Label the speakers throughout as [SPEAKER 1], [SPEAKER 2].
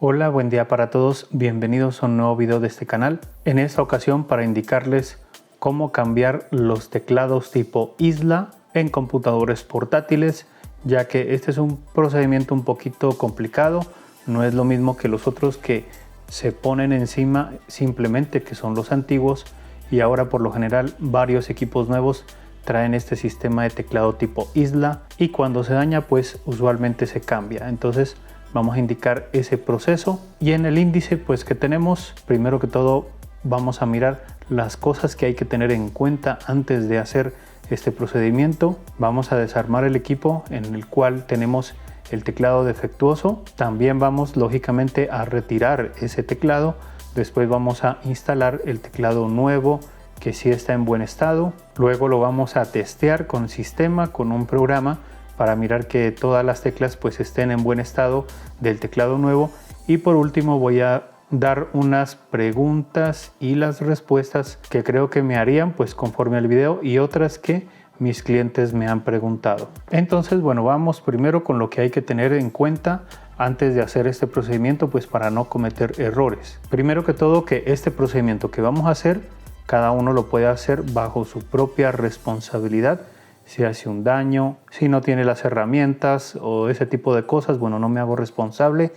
[SPEAKER 1] Hola, buen día para todos, bienvenidos a un nuevo video de este canal. En esta ocasión para indicarles cómo cambiar los teclados tipo isla en computadores portátiles, ya que este es un procedimiento un poquito complicado, no es lo mismo que los otros que se ponen encima simplemente, que son los antiguos, y ahora por lo general varios equipos nuevos traen este sistema de teclado tipo isla y cuando se daña pues usualmente se cambia. Entonces vamos a indicar ese proceso y en el índice pues que tenemos, primero que todo vamos a mirar las cosas que hay que tener en cuenta antes de hacer este procedimiento. Vamos a desarmar el equipo en el cual tenemos el teclado defectuoso. También vamos lógicamente a retirar ese teclado. Después vamos a instalar el teclado nuevo que sí está en buen estado. Luego lo vamos a testear con sistema, con un programa para mirar que todas las teclas pues estén en buen estado del teclado nuevo. Y por último voy a dar unas preguntas y las respuestas que creo que me harían pues conforme al video y otras que mis clientes me han preguntado. Entonces bueno, vamos primero con lo que hay que tener en cuenta antes de hacer este procedimiento pues para no cometer errores. Primero que todo, que este procedimiento que vamos a hacer cada uno lo puede hacer bajo su propia responsabilidad. Si hace un daño, si no tiene las herramientas o ese tipo de cosas, bueno, no me hago responsable.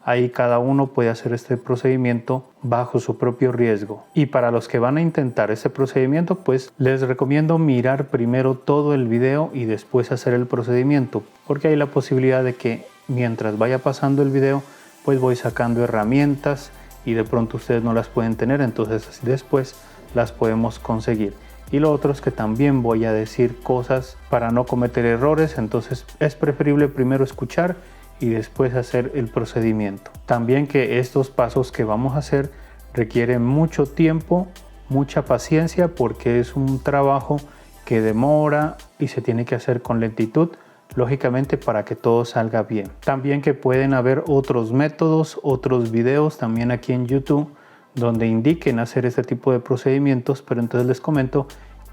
[SPEAKER 1] Ahí cada uno puede hacer este procedimiento bajo su propio riesgo. Y para los que van a intentar este procedimiento, pues les recomiendo mirar primero todo el video y después hacer el procedimiento, porque hay la posibilidad de que mientras vaya pasando el video, pues voy sacando herramientas y de pronto ustedes no las pueden tener, entonces después las podemos conseguir. Y lo otro es que también voy a decir cosas para no cometer errores, entonces es preferible primero escuchar y después hacer el procedimiento. También que estos pasos que vamos a hacer requieren mucho tiempo, mucha paciencia, porque es un trabajo que demora y se tiene que hacer con lentitud, lógicamente para que todo salga bien. También que pueden haber otros métodos, otros videos también aquí en YouTube donde indiquen hacer este tipo de procedimientos, pero entonces les comento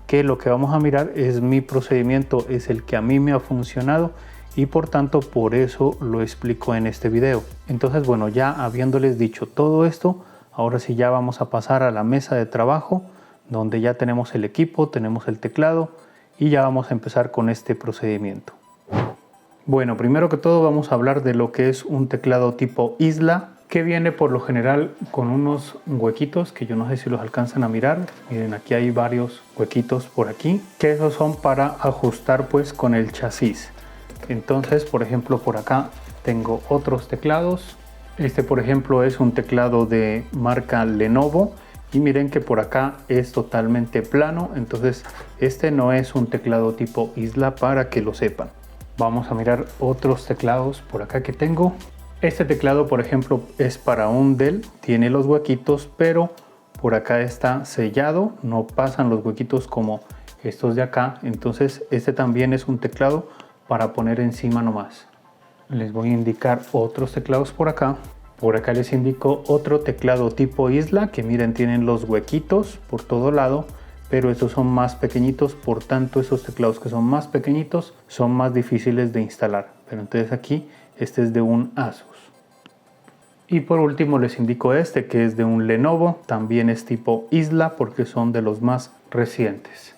[SPEAKER 1] que lo que vamos a mirar es mi procedimiento, es el que a mí me ha funcionado y por tanto por eso lo explico en este video. Entonces bueno, ya habiéndoles dicho todo esto, ahora sí ya vamos a pasar a la mesa de trabajo donde ya tenemos el equipo, tenemos el teclado y ya vamos a empezar con este procedimiento. Bueno, primero que todo vamos a hablar de lo que es un teclado tipo isla, que viene por lo general con unos huequitos que yo no sé si los alcanzan a mirar. Miren, aquí hay varios huequitos por aquí, que esos son para ajustar pues con el chasis. Entonces, por ejemplo, por acá tengo otros teclados. Este, por ejemplo, es un teclado de marca Lenovo y miren que por acá es totalmente plano. Entonces, este no es un teclado tipo isla, para que lo sepan. Vamos a mirar otros teclados por acá que tengo. Este teclado, por ejemplo, es para un Dell, tiene los huequitos, pero por acá está sellado, no pasan los huequitos como estos de acá. Entonces este también es un teclado para poner encima nomás. Les voy a indicar otros teclados por acá. Por acá les indico otro teclado tipo isla, que miren, tienen los huequitos por todo lado, pero estos son más pequeñitos, por tanto esos teclados que son más pequeñitos son más difíciles de instalar. Pero entonces aquí este es de un Asus. Y por último les indico este, que es de un Lenovo, también es tipo isla porque son de los más recientes.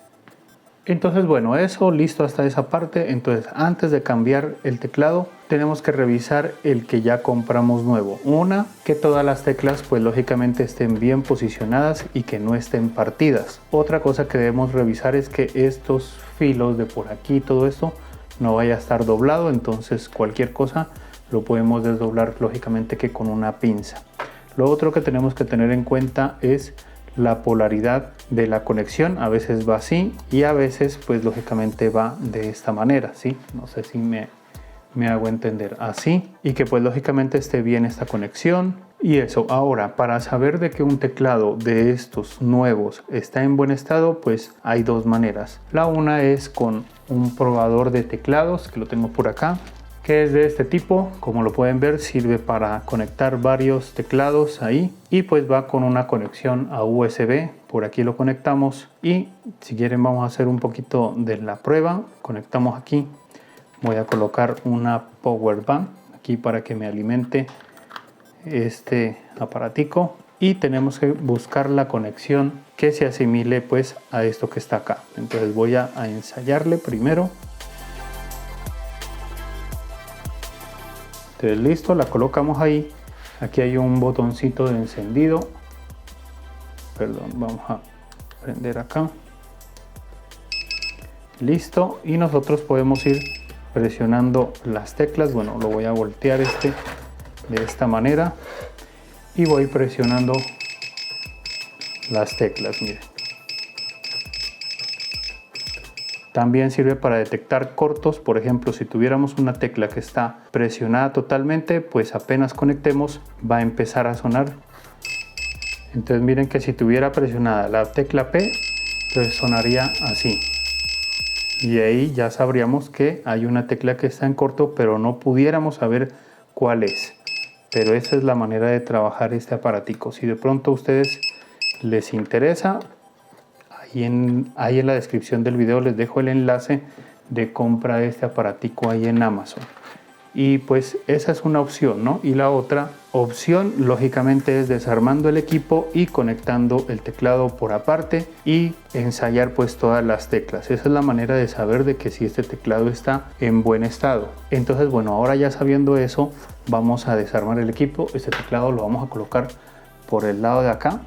[SPEAKER 1] Entonces bueno, eso listo hasta esa parte. Entonces antes de cambiar el teclado tenemos que revisar el que ya compramos nuevo. Una, que todas las teclas pues lógicamente estén bien posicionadas y que no estén partidas. Otra cosa que debemos revisar es que estos filos de por aquí, todo esto no vaya a estar doblado, entonces cualquier cosa lo podemos desdoblar lógicamente que con una pinza. Lo otro que tenemos que tener en cuenta es la polaridad de la conexión. A veces va así y a veces pues lógicamente va de esta manera, ¿sí? No sé si me hago entender, así, y que pues lógicamente esté bien esta conexión. Y eso, ahora para saber de que un teclado de estos nuevos está en buen estado, pues hay dos maneras. La una es con un probador de teclados, que lo tengo por acá, que es de este tipo. Como lo pueden ver, sirve para conectar varios teclados ahí y pues va con una conexión a USB. Por aquí lo conectamos y si quieren vamos a hacer un poquito de la prueba. Conectamos aquí, voy a colocar una power bank aquí para que me alimente este aparatico y tenemos que buscar la conexión que se asimile pues a esto que está acá. Entonces voy a ensayarle primero. Entonces listo, la colocamos ahí. Aquí hay un botoncito de encendido. Perdón, vamos a prender acá. Listo, y nosotros podemos ir presionando las teclas. Bueno, lo voy a voltear de esta manera y voy presionando las teclas, miren. También sirve para detectar cortos. Por ejemplo, si tuviéramos una tecla que está presionada totalmente, pues apenas conectemos va a empezar a sonar. Entonces miren que si tuviera presionada la tecla P, entonces sonaría así. Y ahí ya sabríamos que hay una tecla que está en corto, pero no pudiéramos saber cuál es. Pero esa es la manera de trabajar este aparatico. Si de pronto a ustedes les interesa, ahí en la descripción del video les dejo el enlace de compra de este aparatico ahí en Amazon. Y pues esa es una opción, ¿no? Y la otra opción lógicamente es desarmando el equipo y conectando el teclado por aparte y ensayar pues todas las teclas. Esa es la manera de saber de que si este teclado está en buen estado. Entonces bueno, ahora ya sabiendo eso, vamos a desarmar el equipo. Este teclado lo vamos a colocar por el lado de acá.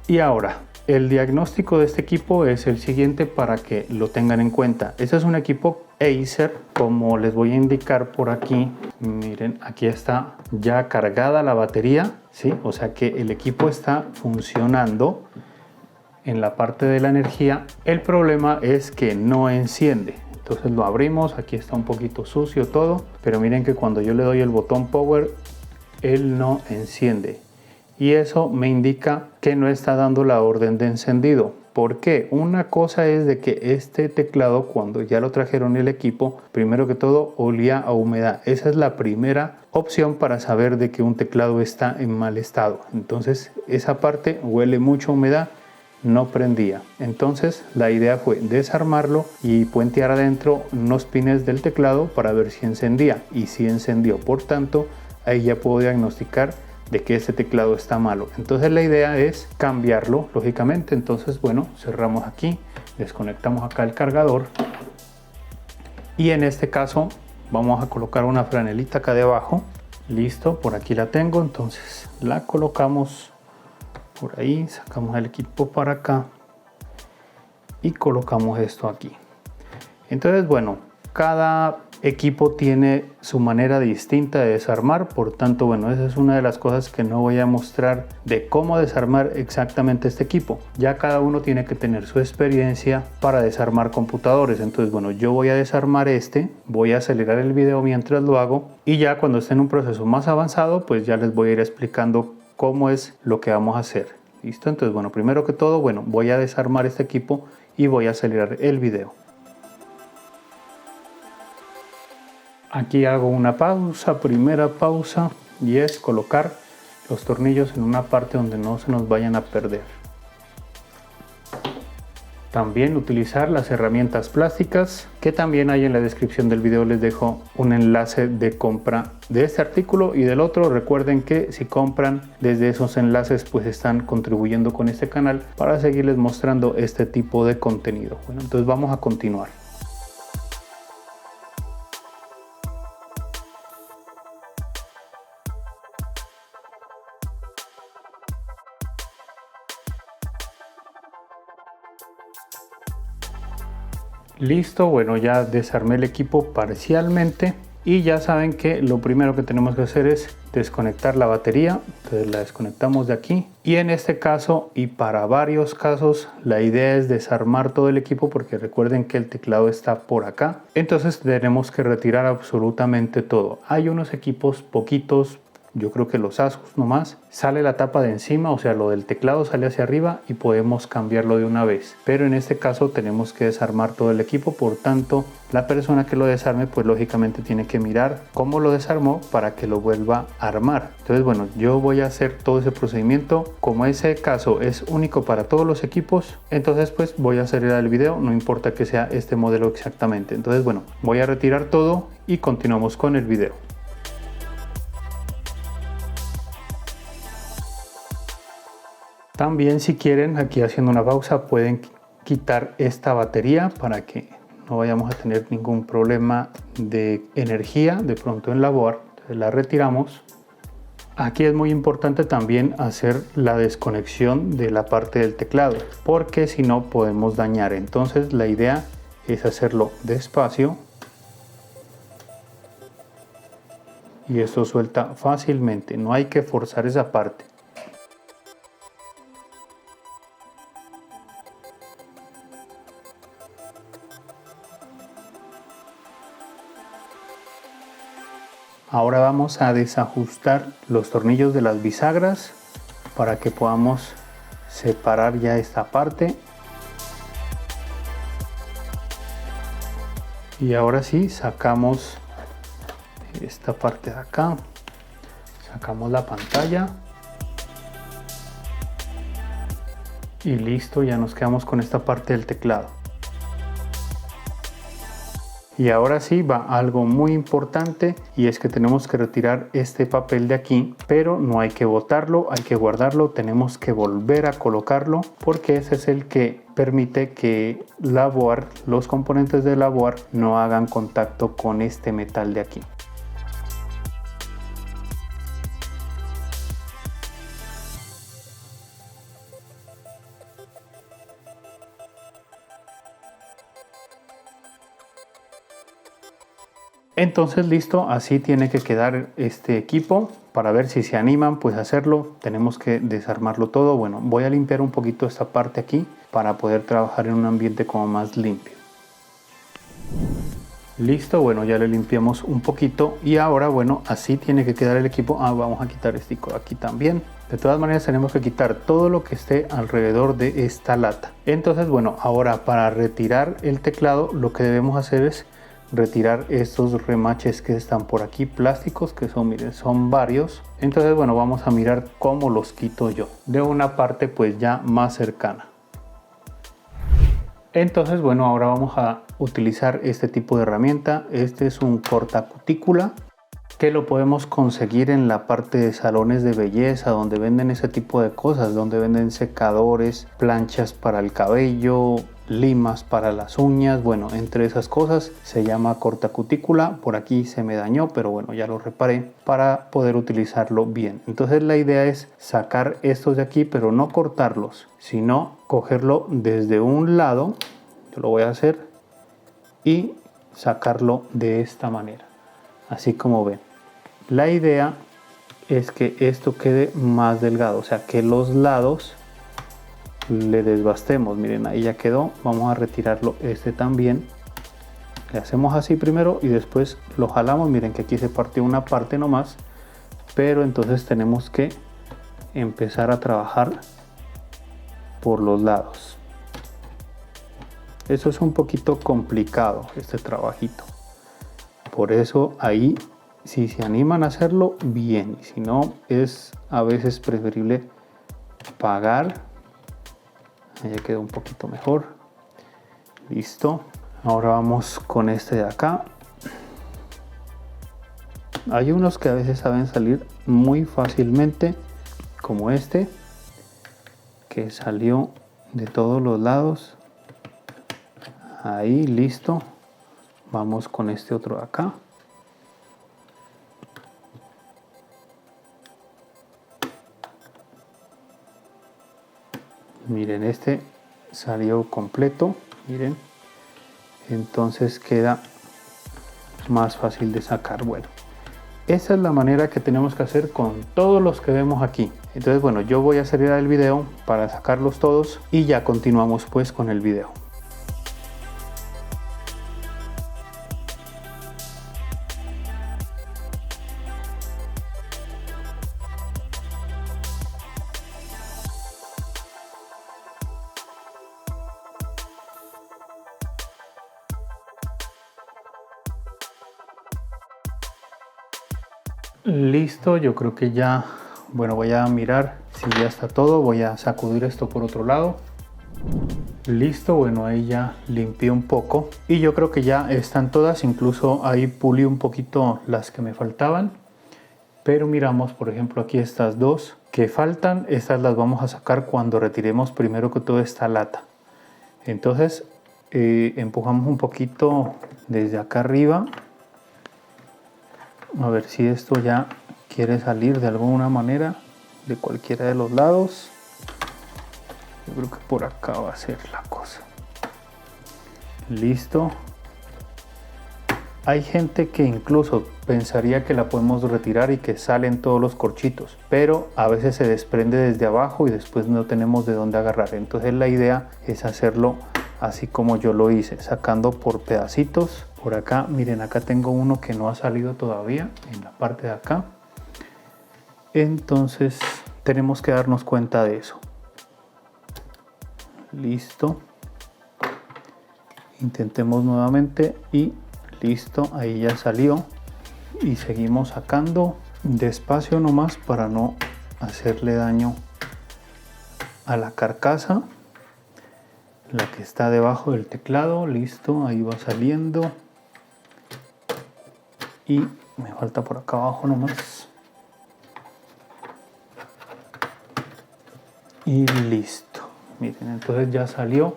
[SPEAKER 1] Y ahora el diagnóstico de este equipo es el siguiente para que lo tengan en cuenta. Este es un equipo Acer, como les voy a indicar por aquí. Miren, aquí está ya cargada la batería, ¿sí? O sea que el equipo está funcionando en la parte de la energía. El problema es que no enciende. Entonces lo abrimos, aquí está un poquito sucio todo, pero miren que cuando yo le doy el botón Power, él no enciende. Y eso me indica que no está dando la orden de encendido. ¿Por qué? Una cosa es de que este teclado, cuando ya lo trajeron el equipo, primero que todo olía a humedad. Esa es la primera opción para saber de que un teclado está en mal estado. Entonces esa parte huele mucho a humedad, no prendía. Entonces la idea fue desarmarlo y puentear adentro unos pines del teclado para ver si encendía. Y si encendió. Por tanto, ahí ya puedo diagnosticar de que este teclado está malo. Entonces la idea es cambiarlo, lógicamente. Entonces bueno, cerramos aquí, desconectamos acá el cargador y en este caso vamos a colocar una franelita acá debajo. Listo, por aquí la tengo. Entonces la colocamos por ahí, sacamos el equipo para acá y colocamos esto aquí. Entonces bueno, cada equipo tiene su manera distinta de desarmar, por tanto bueno, esa es una de las cosas que no voy a mostrar de cómo desarmar exactamente este equipo. Ya cada uno tiene que tener su experiencia para desarmar computadores. Entonces bueno, yo voy a desarmar voy a acelerar el video mientras lo hago y ya cuando esté en un proceso más avanzado pues ya les voy a ir explicando cómo es lo que vamos a hacer. ¿Listo? Entonces bueno, primero que todo, bueno, voy a desarmar este equipo y voy a acelerar el video. Aquí hago una pausa, primera pausa, y es colocar los tornillos en una parte donde no se nos vayan a perder. También utilizar las herramientas plásticas, que también hay en la descripción del video. Les dejo un enlace de compra de este artículo y del otro. Recuerden que si compran desde esos enlaces pues están contribuyendo con este canal para seguirles mostrando este tipo de contenido. Bueno, entonces vamos a continuar. Listo, bueno, ya desarmé el equipo parcialmente y ya saben que lo primero que tenemos que hacer es desconectar la batería. Entonces la desconectamos de aquí y en este caso y para varios casos la idea es desarmar todo el equipo porque recuerden que el teclado está por acá. Entonces tenemos que retirar absolutamente todo. Hay unos equipos poquitos, yo creo que los Asus nomás, sale la tapa de encima, o sea lo del teclado sale hacia arriba y podemos cambiarlo de una vez, pero en este caso tenemos que desarmar todo el equipo. Por tanto, la persona que lo desarme pues lógicamente tiene que mirar cómo lo desarmó para que lo vuelva a armar. Entonces bueno, yo voy a hacer todo ese procedimiento. Como ese caso es único para todos los equipos, entonces pues voy a acelerar el video, no importa que sea este modelo exactamente. Entonces bueno, voy a retirar todo y continuamos con el video. También, si quieren, aquí haciendo una pausa, pueden quitar esta batería para que no vayamos a tener ningún problema de energía de pronto en la board. Entonces la retiramos. Aquí es muy importante también hacer la desconexión de la parte del teclado, porque si no podemos dañar. Entonces la idea es hacerlo despacio y esto suelta fácilmente, no hay que forzar esa parte. Ahora vamos a desajustar los tornillos de las bisagras para que podamos separar ya esta parte. Y ahora sí, sacamos esta parte de acá, sacamos la pantalla y listo, ya nos quedamos con esta parte del teclado. Y ahora sí va algo muy importante, y es que tenemos que retirar este papel de aquí, pero no hay que botarlo, hay que guardarlo, tenemos que volver a colocarlo porque ese es el que permite que la board, los componentes de la board no hagan contacto con este metal de aquí. Entonces listo, así tiene que quedar este equipo. Para ver si se animan pues a hacerlo, tenemos que desarmarlo todo. Bueno, voy a limpiar un poquito esta parte aquí para poder trabajar en un ambiente como más limpio. Listo, bueno, ya le limpiamos un poquito y ahora bueno, así tiene que quedar el equipo. Vamos a quitar este aquí también. De todas maneras tenemos que quitar todo lo que esté alrededor de esta lata. Entonces bueno, ahora para retirar el teclado lo que debemos hacer es retirar estos remaches que están por aquí, plásticos, que son, miren, son varios. Entonces bueno, vamos a mirar cómo los quito yo de una parte pues ya más cercana. Entonces bueno, ahora vamos a utilizar este tipo de herramienta. Este es un cortacutícula que lo podemos conseguir en la parte de salones de belleza, donde venden ese tipo de cosas, donde venden secadores, planchas para el cabello, limas para las uñas. Bueno, entre esas cosas se llama cortacutícula. Por aquí se me dañó, pero bueno, ya lo reparé para poder utilizarlo bien. Entonces la idea es sacar estos de aquí, pero no cortarlos, sino cogerlo desde un lado. Yo lo voy a hacer y sacarlo de esta manera, así como ven. La idea es que esto quede más delgado, o sea que los lados le desbastemos. Miren, ahí ya quedó. Vamos a retirarlo este también. Le hacemos así primero y después lo jalamos. Miren que aquí se partió una parte nomás, pero entonces tenemos que empezar a trabajar por los lados. Eso es un poquito complicado, este trabajito. Por eso ahí, si se animan a hacerlo, bien. Y si no, es a veces preferible pagar. Ya quedó un poquito mejor. Listo. Ahora vamos con este de acá. Hay unos que a veces saben salir muy fácilmente, como este, que salió de todos los lados. Ahí, listo. Vamos con este otro de acá. Miren, este salió completo, miren. Entonces queda más fácil de sacar. Bueno, esa es la manera que tenemos que hacer con todos los que vemos aquí. Entonces bueno, yo voy a salir del video para sacarlos todos y ya continuamos pues con el video. Listo, yo creo que ya, bueno, voy a mirar si ya está todo. Voy a sacudir esto por otro lado. Listo, bueno, ahí ya limpié un poco y yo creo que ya están todas. Incluso ahí pulí un poquito las que me faltaban. pero miramos por ejemplo aquí estas dos que faltan, estas las vamos a sacar cuando retiremos primero que todo esta lata. Entonces empujamos un poquito desde acá arriba, a ver si esto ya quiere salir de alguna manera de cualquiera de los lados. Yo creo que por acá va a ser la cosa. Listo. Hay gente que incluso pensaría que la podemos retirar y que salen todos los corchitos, pero a veces se desprende desde abajo y después no tenemos de dónde agarrar. Entonces la idea es hacerlo así como yo lo hice, sacando por pedacitos. Por acá, miren, acá tengo uno que no ha salido todavía en la parte de acá. Entonces tenemos que darnos cuenta de eso. Listo. Intentemos nuevamente y listo, ahí ya salió. Y seguimos sacando despacio nomás para no hacerle daño a la carcasa, la que está debajo del teclado. Listo, ahí va saliendo. Y me falta por acá abajo nomás. Y listo. Miren, entonces ya salió.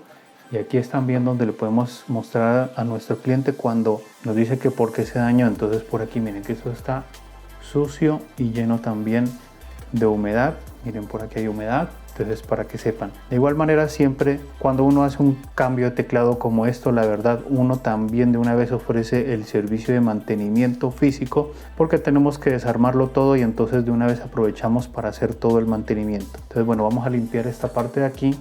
[SPEAKER 1] Y aquí es también donde le podemos mostrar a nuestro cliente cuando nos dice que por qué se dañó. Entonces por aquí miren que esto está sucio y lleno también de humedad. Miren, por aquí hay humedad. Entonces para que sepan. De igual manera, siempre cuando uno hace un cambio de teclado como esto, la verdad uno también de una vez ofrece el servicio de mantenimiento físico, porque tenemos que desarmarlo todo y entonces de una vez aprovechamos para hacer todo el mantenimiento. Entonces bueno, vamos a limpiar esta parte de aquí.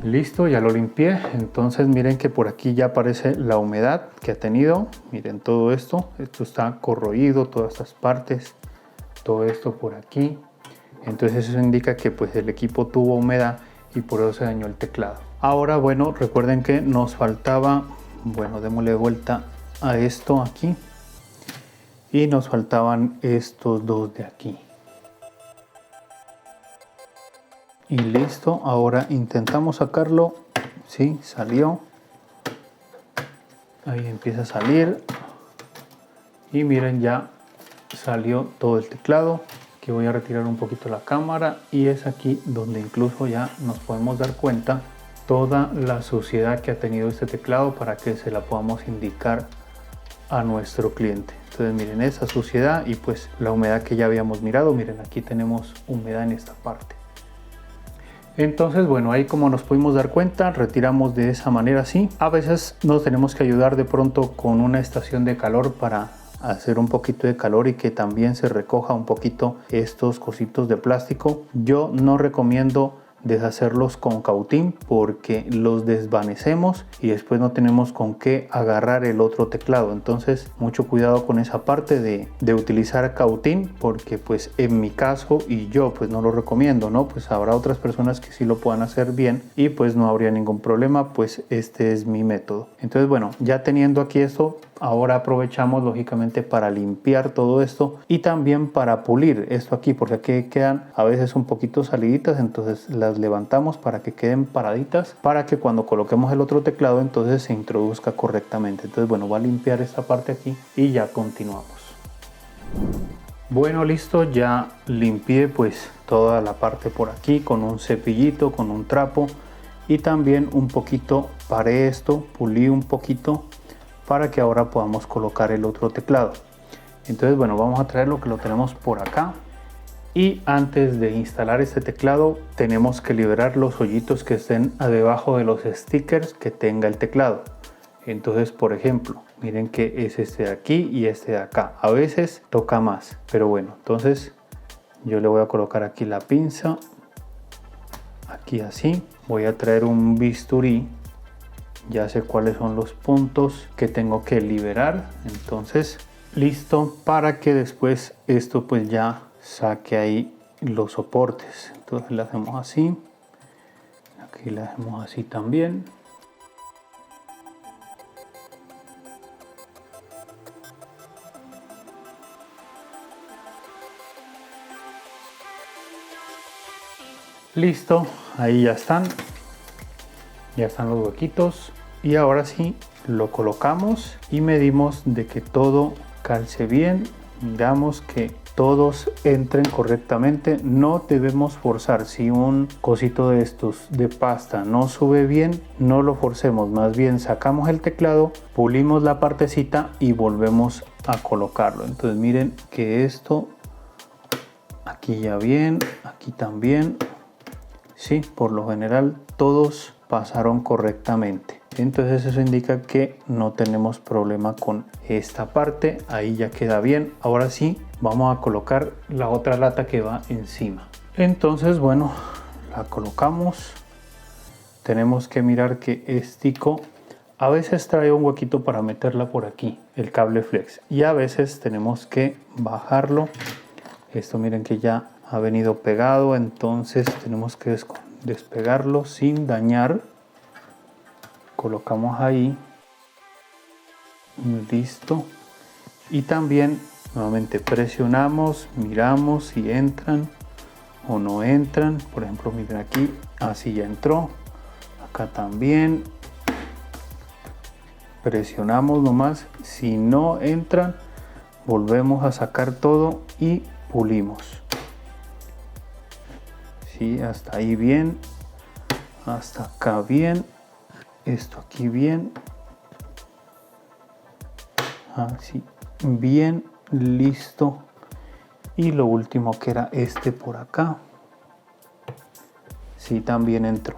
[SPEAKER 1] Listo, ya lo limpié. Entonces miren que por aquí ya aparece la humedad que ha tenido. Miren todo esto está corroído, todas estas partes, todo esto por aquí. Entonces eso indica que pues el equipo tuvo humedad y por eso se dañó el teclado. Ahora bueno, recuerden que nos faltaba, bueno, démosle vuelta a esto aquí y nos faltaban estos dos de aquí. Y listo, ahora intentamos sacarlo. Sí, salió. Ahí empieza a salir. Y miren, ya salió todo el teclado. Que voy a retirar un poquito la cámara y es aquí donde incluso ya nos podemos dar cuenta toda la suciedad que ha tenido este teclado para que se la podamos indicar a nuestro cliente. Entonces miren esa suciedad y pues la humedad que ya habíamos mirado. Miren, aquí tenemos humedad en esta parte. Entonces bueno, ahí como nos pudimos dar cuenta, retiramos de esa manera así. A veces nos tenemos que ayudar de pronto con una estación de calor para hacer un poquito de calor y que también se recoja un poquito estos cositos de plástico. Yo no recomiendo deshacerlos con cautín porque los desvanecemos y después no tenemos con qué agarrar el otro teclado. Entonces mucho cuidado con esa parte de utilizar cautín, porque pues en mi caso y yo pues no lo recomiendo, ¿no? Pues habrá otras personas que sí lo puedan hacer bien y pues no habría ningún problema, pues este es mi método. Entonces bueno, ya teniendo aquí esto, ahora aprovechamos lógicamente para limpiar todo esto y también para pulir esto aquí, porque aquí quedan a veces un poquito saliditas. Entonces las levantamos para que queden paraditas, para que cuando coloquemos el otro teclado entonces se introduzca correctamente. Entonces bueno, voy a limpiar esta parte aquí y ya continuamos. Bueno, listo, ya limpié pues toda la parte por aquí con un cepillito, con un trapo, y también un poquito paré esto, pulí un poquito para que ahora podamos colocar el otro teclado. Entonces bueno, vamos a traer lo que lo tenemos por acá. Y antes de instalar este teclado tenemos que liberar los hoyitos que estén debajo de los stickers que tenga el teclado. Entonces por ejemplo, miren que es este de aquí y este de acá. A veces toca más, pero bueno, entonces yo le voy a colocar aquí la pinza, aquí así. Voy a traer un bisturí. Ya sé cuáles son los puntos que tengo que liberar. Entonces listo, para que después esto pues ya saque ahí los soportes. Entonces le hacemos así, aquí le hacemos así también. Listo, ahí ya están los huequitos. Y ahora sí lo colocamos y medimos de que todo calce bien. Miramos que todos entren correctamente. No debemos forzar. Si un cosito de estos de pasta no sube bien, no lo forcemos, más bien sacamos el teclado, pulimos la partecita y volvemos a colocarlo. Entonces miren que esto aquí ya bien, aquí también, sí, por lo general todos pasaron correctamente. Entonces eso indica que no tenemos problema con esta parte. Ahí ya queda bien. Ahora sí vamos a colocar la otra lata que va encima. Entonces bueno, la colocamos. Tenemos que mirar que estico a veces trae un huequito para meterla por aquí, el cable flex, y a veces tenemos que bajarlo. Esto miren que ya ha venido pegado, entonces tenemos que despegarlo sin dañar. Colocamos ahí, listo, y también nuevamente presionamos, miramos si entran o no entran. Por ejemplo, miren aquí, así ya entró, acá también, presionamos nomás, si no entran volvemos a sacar todo y pulimos. Sí, hasta ahí bien, hasta acá bien, esto aquí bien, así bien, listo. Y lo último que era este por acá, sí, también entró.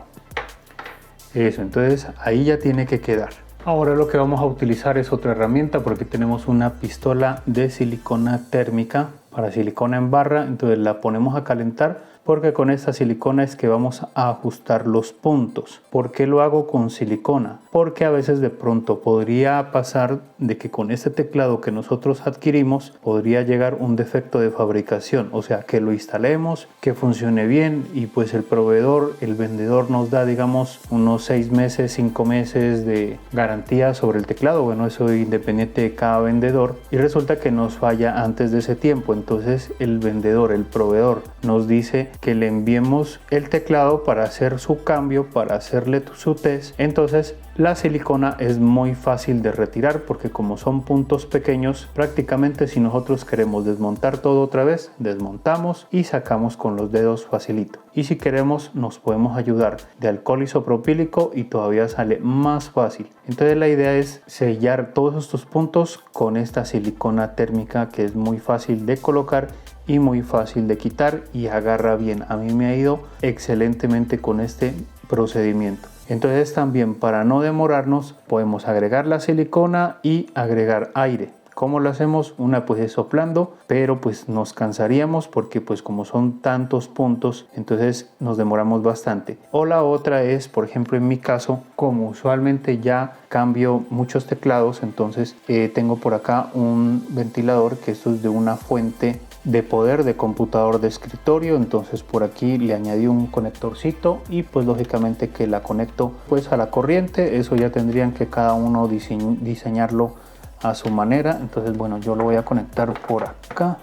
[SPEAKER 1] Eso, entonces ahí ya tiene que quedar. Ahora lo que vamos a utilizar es otra herramienta, porque tenemos una pistola de silicona térmica para silicona en barra. Entonces la ponemos a calentar, porque con esta silicona es que vamos a ajustar los puntos. ¿Por qué lo hago con silicona? Porque a veces de pronto podría pasar de que con este teclado que nosotros adquirimos podría llegar un defecto de fabricación, o sea, que lo instalemos, que funcione bien, y pues el proveedor, el vendedor nos da, digamos, unos 6 meses, 5 meses de garantía sobre el teclado. Bueno, eso es independiente de cada vendedor, y resulta que nos falla antes de ese tiempo. Entonces el vendedor, el proveedor, nos dice que le enviemos el teclado para hacer su cambio, para hacerle su test. Entonces la silicona es muy fácil de retirar, porque como son puntos pequeños, prácticamente si nosotros queremos desmontar todo otra vez, desmontamos y sacamos con los dedos facilito. Y si queremos nos podemos ayudar de alcohol isopropílico y todavía sale más fácil. Entonces la idea es sellar todos estos puntos con esta silicona térmica, que es muy fácil de colocar y muy fácil de quitar, y agarra bien. A mí me ha ido excelentemente con este procedimiento. Entonces también, para no demorarnos, podemos agregar la silicona y agregar aire. ¿Cómo lo hacemos? Una pues es soplando, pero pues nos cansaríamos, porque pues como son tantos puntos, entonces nos demoramos bastante. O la otra es, por ejemplo en mi caso, como usualmente ya cambio muchos teclados, entonces tengo por acá un ventilador, que esto es de una fuente de poder de computador de escritorio. Entonces por aquí le añadí un conectorcito, y pues lógicamente que la conecto pues a la corriente. Eso ya tendrían que cada uno diseñarlo a su manera. Entonces bueno, yo lo voy a conectar por acá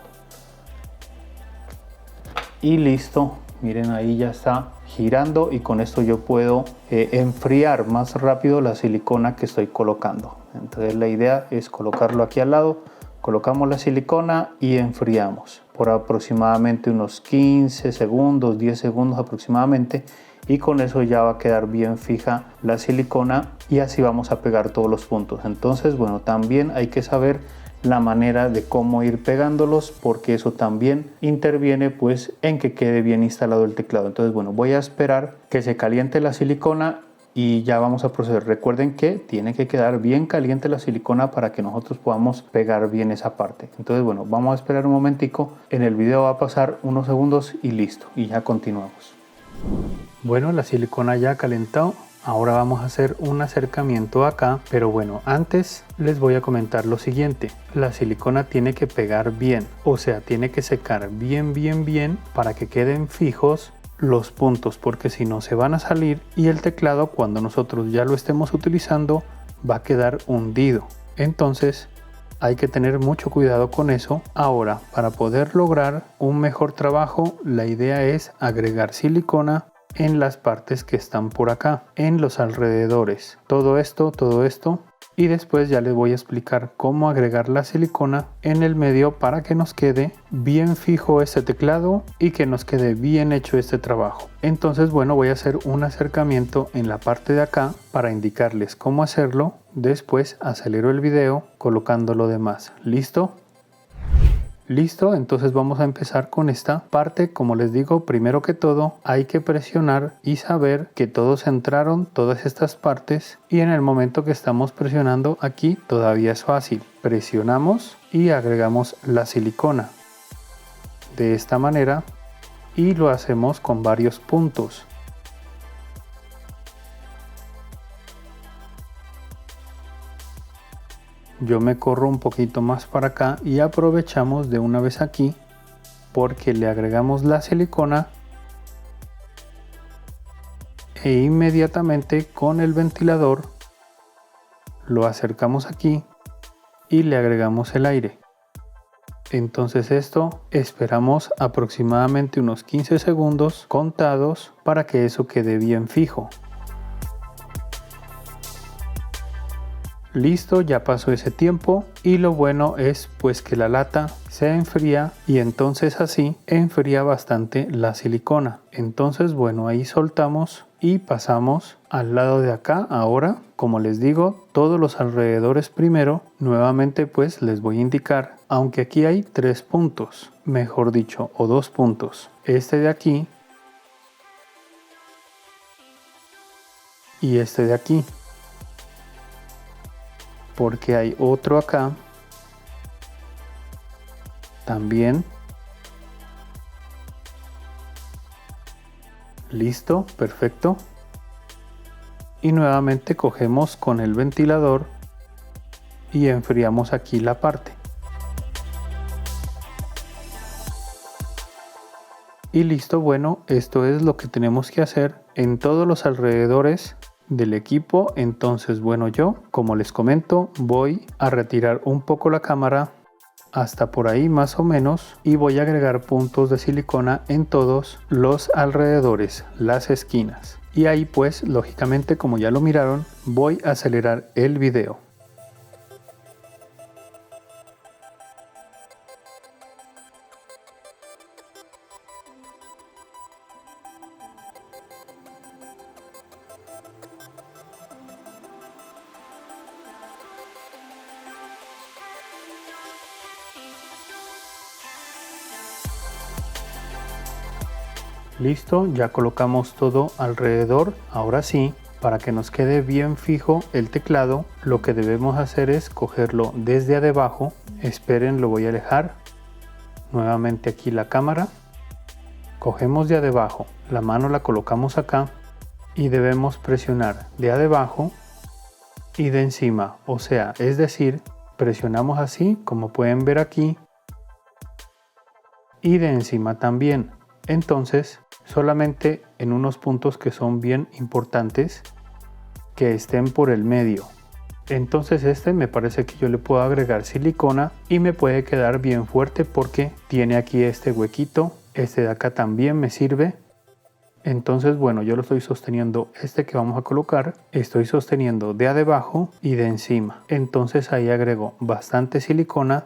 [SPEAKER 1] y listo. Miren, ahí ya está girando, y con esto yo puedo enfriar más rápido la silicona que estoy colocando. Entonces la idea es colocarlo aquí al lado. Colocamos la silicona y enfriamos por aproximadamente unos 15 segundos, 10 segundos aproximadamente, y con eso ya va a quedar bien fija la silicona, y así vamos a pegar todos los puntos. Entonces bueno, también hay que saber la manera de cómo ir pegándolos, porque eso también interviene pues en que quede bien instalado el teclado. Entonces bueno, voy a esperar que se caliente la silicona y ya vamos a proceder. Recuerden que tiene que quedar bien caliente la silicona para que nosotros podamos pegar bien esa parte. Entonces bueno, vamos a esperar un momentico. En el video va a pasar unos segundos y listo, y ya continuamos. Bueno, la silicona ya ha calentado. Ahora vamos a hacer un acercamiento acá, pero bueno, antes les voy a comentar lo siguiente. La silicona tiene que pegar bien, o sea, tiene que secar bien para que queden fijos los puntos, porque si no se van a salir, y el teclado cuando nosotros ya lo estemos utilizando va a quedar hundido. Entonces hay que tener mucho cuidado con eso. Ahora, para poder lograr un mejor trabajo, la idea es agregar silicona en las partes que están por acá, en los alrededores. Todo esto y después ya les voy a explicar cómo agregar la silicona en el medio para que nos quede bien fijo este teclado y que nos quede bien hecho este trabajo. Entonces bueno, voy a hacer un acercamiento en la parte de acá para indicarles cómo hacerlo. Después acelero el video colocando lo demás. ¿Listo? Listo, entonces vamos a empezar con esta parte. Como les digo, primero que todo hay que presionar y saber que todos entraron, todas estas partes, y en el momento que estamos presionando aquí todavía es fácil. Presionamos y agregamos la silicona de esta manera y lo hacemos con varios puntos. Yo me corro un poquito más para acá y aprovechamos de una vez aquí porque le agregamos la silicona e inmediatamente con el ventilador lo acercamos aquí y le agregamos el aire. Entonces esto esperamos aproximadamente unos 15 segundos contados para que eso quede bien fijo. Listo, ya pasó ese tiempo y lo bueno es pues que la lata se enfría y entonces así enfría bastante la silicona. Entonces bueno, ahí soltamos y pasamos al lado de acá. Ahora, como les digo, todos los alrededores primero. Nuevamente pues les voy a indicar, aunque aquí hay 3 puntos, mejor dicho, o 2 puntos. Este de aquí y este de aquí. Porque hay otro acá también. Listo, perfecto. Y nuevamente cogemos con el ventilador y enfriamos aquí la parte. Y listo, bueno, esto es lo que tenemos que hacer en todos los alrededores del equipo. Entonces bueno, yo como les comento voy a retirar un poco la cámara hasta por ahí más o menos y voy a agregar puntos de silicona en todos los alrededores, las esquinas, y ahí pues lógicamente, como ya lo miraron, voy a acelerar el video. Listo, ya colocamos todo alrededor. Ahora sí, para que nos quede bien fijo el teclado, lo que debemos hacer es cogerlo desde abajo. Esperen, lo voy a alejar. Nuevamente aquí la cámara. Cogemos de abajo, la mano la colocamos acá y debemos presionar de abajo y de encima. O sea, es decir, presionamos así, como pueden ver aquí, y de encima también. Entonces, solamente en unos puntos que son bien importantes, que estén por el medio. Entonces este me parece que yo le puedo agregar silicona y me puede quedar bien fuerte porque tiene aquí este huequito. Este de acá también me sirve. Entonces bueno, yo lo estoy sosteniendo, este que vamos a colocar, estoy sosteniendo de abajo y de encima. Entonces ahí agrego bastante silicona.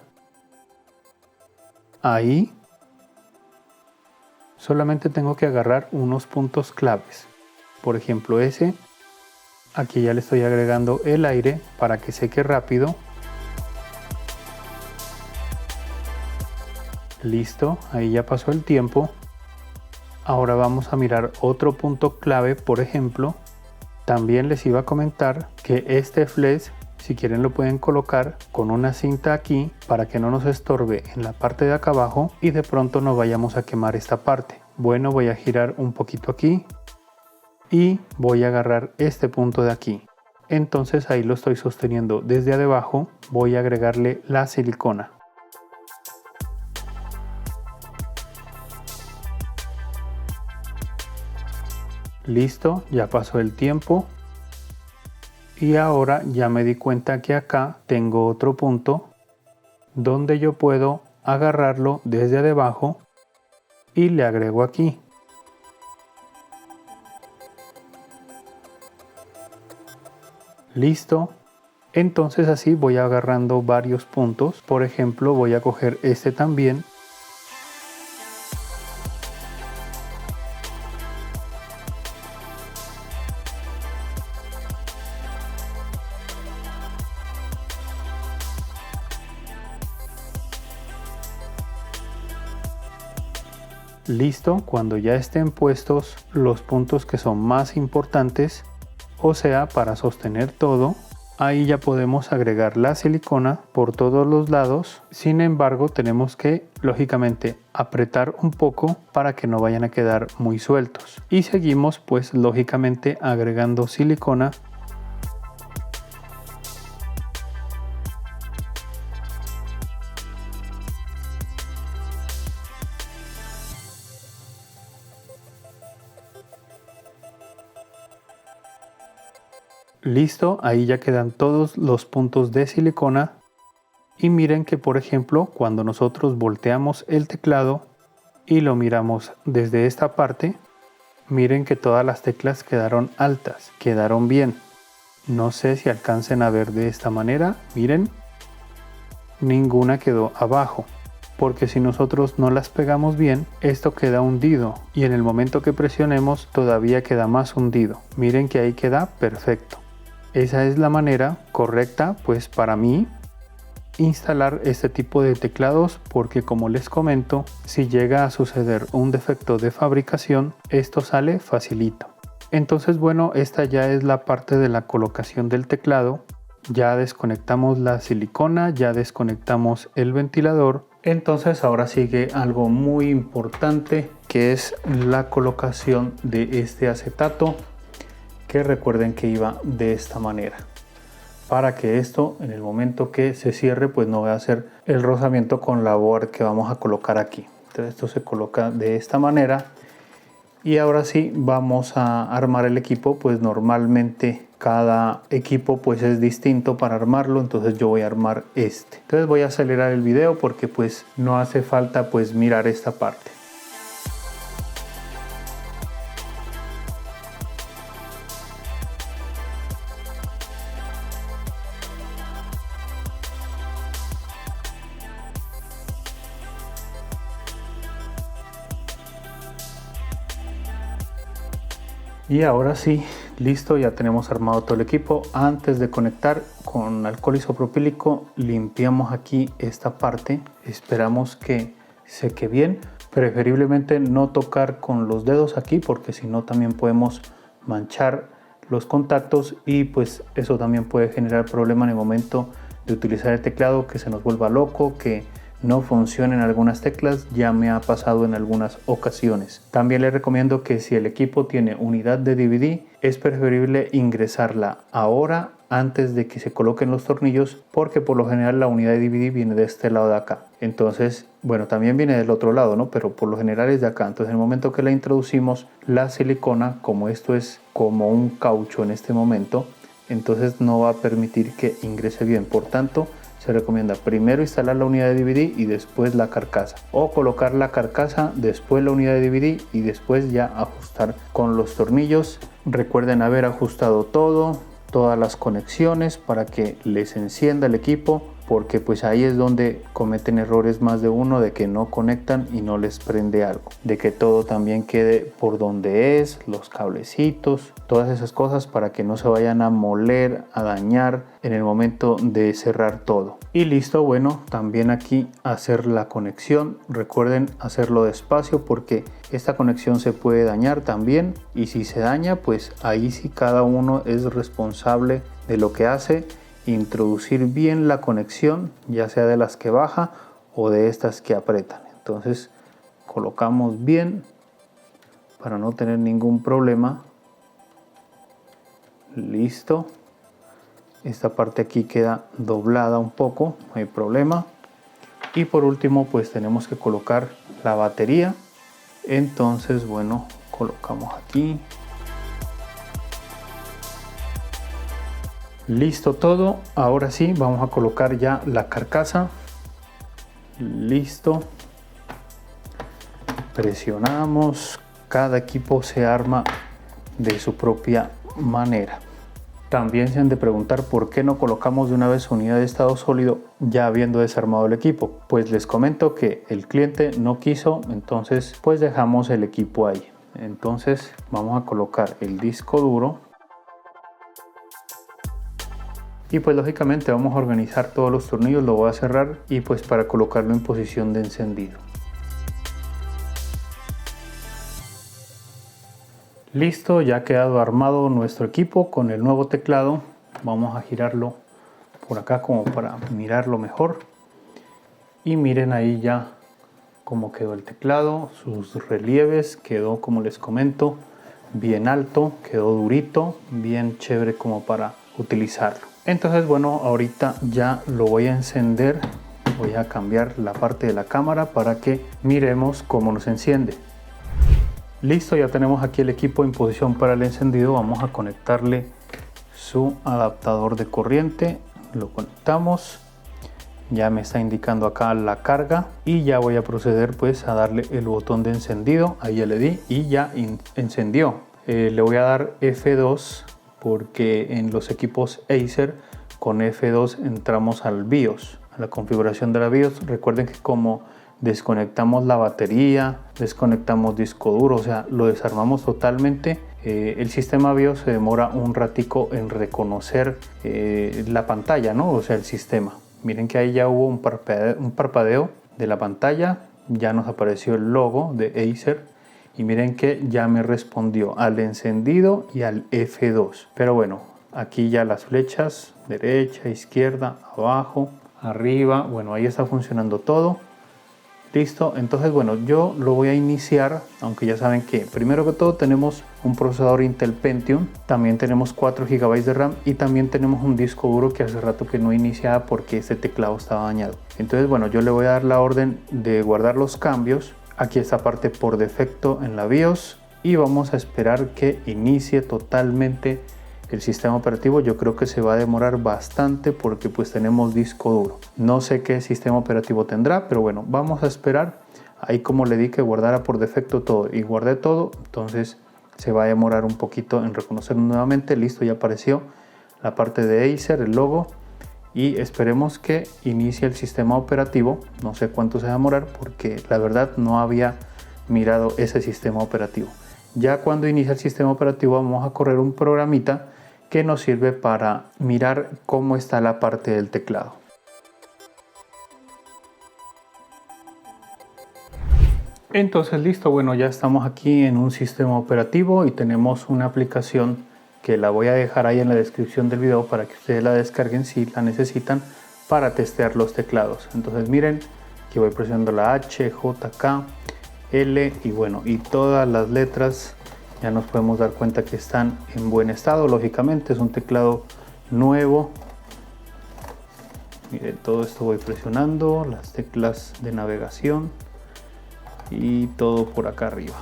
[SPEAKER 1] Ahí solamente tengo que agarrar unos puntos claves. Por ejemplo ese. Aquí ya le estoy agregando el aire para que seque rápido. Listo, ahí ya pasó el tiempo. Ahora vamos a mirar otro punto clave. Por ejemplo, también les iba a comentar que este flex, si quieren lo pueden colocar con una cinta aquí para que no nos estorbe en la parte de acá abajo y de pronto no vayamos a quemar esta parte. Bueno, voy a girar un poquito aquí y voy a agarrar este punto de aquí. Entonces ahí lo estoy sosteniendo desde abajo. Voy a agregarle la silicona. Listo, ya pasó el tiempo. Y ahora ya me di cuenta que acá tengo otro punto donde yo puedo agarrarlo desde abajo y le agrego aquí. Listo, Entonces así voy agarrando varios puntos. Por ejemplo, voy a coger este también. Listo, cuando ya estén puestos los puntos que son más importantes, o sea, para sostener todo, ahí ya podemos agregar la silicona por todos los lados. Sin embargo, tenemos que, lógicamente, apretar un poco para que no vayan a quedar muy sueltos. Y seguimos, pues, lógicamente, agregando silicona. Listo, ahí ya quedan todos los puntos de silicona. Y miren que, por ejemplo, cuando nosotros volteamos el teclado y lo miramos desde esta parte, miren que todas las teclas quedaron altas, quedaron bien. No sé si alcancen a ver de esta manera, miren, ninguna quedó abajo, porque si nosotros no las pegamos bien, esto queda hundido y en el momento que presionemos todavía queda más hundido. Miren que ahí queda perfecto. Esa es la manera correcta, pues para mí, instalar este tipo de teclados, porque como les comento, si llega a suceder un defecto de fabricación, esto sale facilito. Entonces bueno, esta ya es la parte de la colocación del teclado. Ya desconectamos la silicona, ya desconectamos el ventilador. Entonces ahora sigue algo muy importante, que es la colocación de este acetato, que recuerden que iba de esta manera, para que esto en el momento que se cierre pues no va a hacer el rozamiento con la board que vamos a colocar aquí. Entonces esto se coloca de esta manera. Y ahora sí vamos a armar el equipo. Pues normalmente cada equipo pues es distinto para armarlo, entonces yo voy a armar este. Entonces voy a acelerar el video porque pues no hace falta pues mirar esta parte. Y ahora sí, listo, ya tenemos armado todo el equipo. Antes de conectar con alcohol isopropílico, limpiamos aquí esta parte. Esperamos que seque bien. Preferiblemente no tocar con los dedos aquí, porque si no también podemos manchar los contactos y pues eso también puede generar problema en el momento de utilizar el teclado, que se nos vuelva loco, que no funcionen algunas teclas. Ya me ha pasado en algunas ocasiones. También les recomiendo que si el equipo tiene unidad de DVD, es preferible ingresarla ahora antes de que se coloquen los tornillos, porque por lo general la unidad de DVD viene de este lado de acá. Entonces, bueno, también viene del otro lado, ¿no? Pero por lo general es de acá. Entonces, en el momento que la introducimos, la silicona, como esto es como un caucho en este momento, entonces no va a permitir que ingrese bien. Por tanto, se recomienda primero instalar la unidad de DVD y después la carcasa, o colocar la carcasa, después la unidad de DVD y después ya ajustar con los tornillos. Recuerden haber ajustado todas las conexiones para que les encienda el equipo, porque pues ahí es donde cometen errores más de uno, de que no conectan y no les prende algo, de que todo también quede por donde es, los cablecitos, todas esas cosas, para que no se vayan a moler, a dañar en el momento de cerrar todo. Y listo, bueno, también aquí hacer la conexión. Recuerden hacerlo despacio, porque esta conexión se puede dañar también, y si se daña pues ahí sí cada uno es responsable de lo que hace. Introducir bien la conexión, ya sea de las que baja o de estas que apretan. Entonces colocamos bien para no tener ningún problema. Listo, esta parte aquí queda doblada un poco, no hay problema. Y por último pues tenemos que colocar la batería. Entonces bueno, colocamos aquí. Listo todo. Ahora sí vamos a colocar ya la carcasa. Listo, presionamos. Cada equipo se arma de su propia manera. También se han de preguntar por qué no colocamos de una vez unidad de estado sólido ya habiendo desarmado el equipo. Pues les comento que el cliente no quiso, entonces pues dejamos el equipo ahí. Entonces vamos a colocar el disco duro y pues lógicamente vamos a organizar todos los tornillos, lo voy a cerrar y pues para colocarlo en posición de encendido. Listo, ya ha quedado armado nuestro equipo con el nuevo teclado. Vamos a girarlo por acá como para mirarlo mejor. Y miren ahí ya cómo quedó el teclado, sus relieves, quedó como les comento, bien alto, quedó durito, bien chévere como para utilizarlo. Entonces bueno, ahorita ya lo voy a encender, voy a cambiar la parte de la cámara para que miremos cómo nos enciende. Listo, ya tenemos aquí el equipo en posición para el encendido. Vamos a conectarle su adaptador de corriente, lo conectamos, ya me está indicando acá la carga y ya voy a proceder pues a darle el botón de encendido. Ahí ya le di y ya encendió. Le voy a dar F2 porque en los equipos Acer con F2 entramos al BIOS, a la configuración de la BIOS. Recuerden que como desconectamos la batería, desconectamos disco duro, o sea, lo desarmamos totalmente. El sistema BIOS se demora un ratico en reconocer la pantalla, ¿no? O sea, el sistema. Miren que ahí ya hubo un parpadeo de la pantalla, ya nos apareció el logo de Acer y miren que ya me respondió al encendido y al F2. Pero bueno, aquí ya las flechas, derecha, izquierda, abajo, arriba, bueno, ahí está funcionando todo. Listo, entonces bueno, yo lo voy a iniciar, aunque ya saben que primero que todo tenemos un procesador Intel Pentium, también tenemos 4 GB de RAM y también tenemos un disco duro que hace rato que no iniciaba porque este teclado estaba dañado. Entonces bueno, yo le voy a dar la orden de guardar los cambios, aquí esta parte por defecto en la BIOS y vamos a esperar que inicie totalmente el sistema operativo. Yo creo que se va a demorar bastante porque pues tenemos disco duro. No sé qué sistema operativo tendrá, pero bueno, vamos a esperar. Ahí como le di que guardara por defecto todo y guardé todo, entonces se va a demorar un poquito en reconocerlo nuevamente. Listo, ya apareció la parte de Acer, el logo, y esperemos que inicie el sistema operativo. No sé cuánto se va a demorar porque la verdad no había mirado ese sistema operativo. Ya cuando inicia el sistema operativo vamos a correr un programita que nos sirve para mirar cómo está la parte del teclado. Entonces listo, bueno, ya estamos aquí en un sistema operativo y tenemos una aplicación que la voy a dejar ahí en la descripción del video para que ustedes la descarguen si la necesitan para testear los teclados. Entonces miren que voy presionando la H, J, K, L y bueno, y todas las letras ya nos podemos dar cuenta que están en buen estado. Lógicamente es un teclado nuevo. Miren, todo esto voy presionando, las teclas de navegación y todo por acá arriba.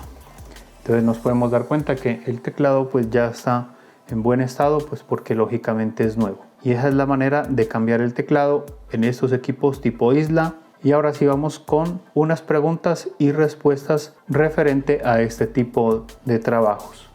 [SPEAKER 1] Entonces nos podemos dar cuenta que el teclado pues ya está en buen estado, pues porque lógicamente es nuevo. Y esa es la manera de cambiar el teclado en estos equipos tipo Isla. Y ahora sí vamos con unas preguntas y respuestas referente a este tipo de trabajos.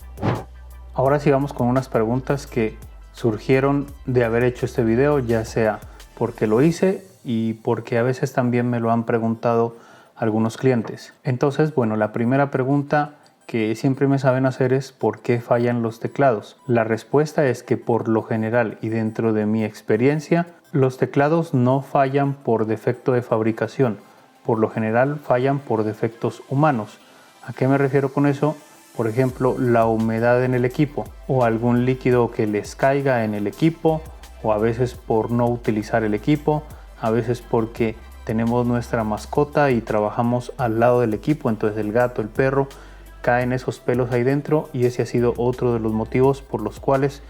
[SPEAKER 1] Ahora sí vamos con unas preguntas que surgieron de haber hecho este video, ya sea porque lo hice y porque a veces también me lo han preguntado algunos clientes. Entonces, bueno, la primera pregunta que siempre me saben hacer es ¿por qué fallan los teclados? La respuesta es que por lo general y dentro de mi experiencia, los teclados no fallan por defecto de fabricación, por lo general fallan por defectos humanos. ¿A qué me refiero con eso? Por ejemplo, la humedad en el equipo o algún líquido que les caiga en el equipo, o a veces por no utilizar el equipo, a veces porque tenemos nuestra mascota y trabajamos al lado del equipo, entonces el gato, el perro, caen esos pelos ahí dentro y ese ha sido otro de los motivos por los cuales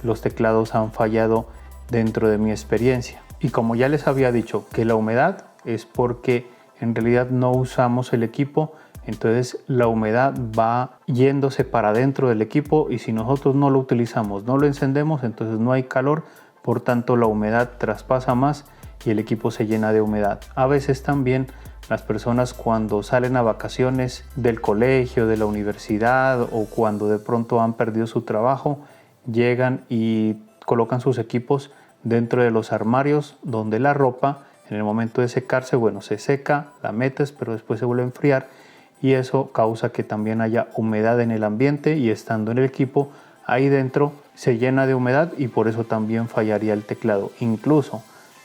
[SPEAKER 1] los teclados han fallado dentro de mi experiencia. Y como ya les había dicho que la humedad es porque en realidad no usamos el equipo, entonces la humedad va yéndose para dentro del equipo y si nosotros no lo utilizamos, no lo encendemos, entonces no hay calor, por tanto la humedad traspasa más y el equipo se llena de humedad. A veces también las personas cuando salen a vacaciones del colegio, de la universidad o cuando de pronto han perdido su trabajo, llegan y colocan sus equipos dentro de los armarios donde la ropa en el momento de secarse, bueno, se seca, la metes, pero después se vuelve a enfriar y eso causa que también haya humedad en el ambiente y estando en el equipo ahí dentro se llena de humedad y por eso también fallaría el teclado. Incluso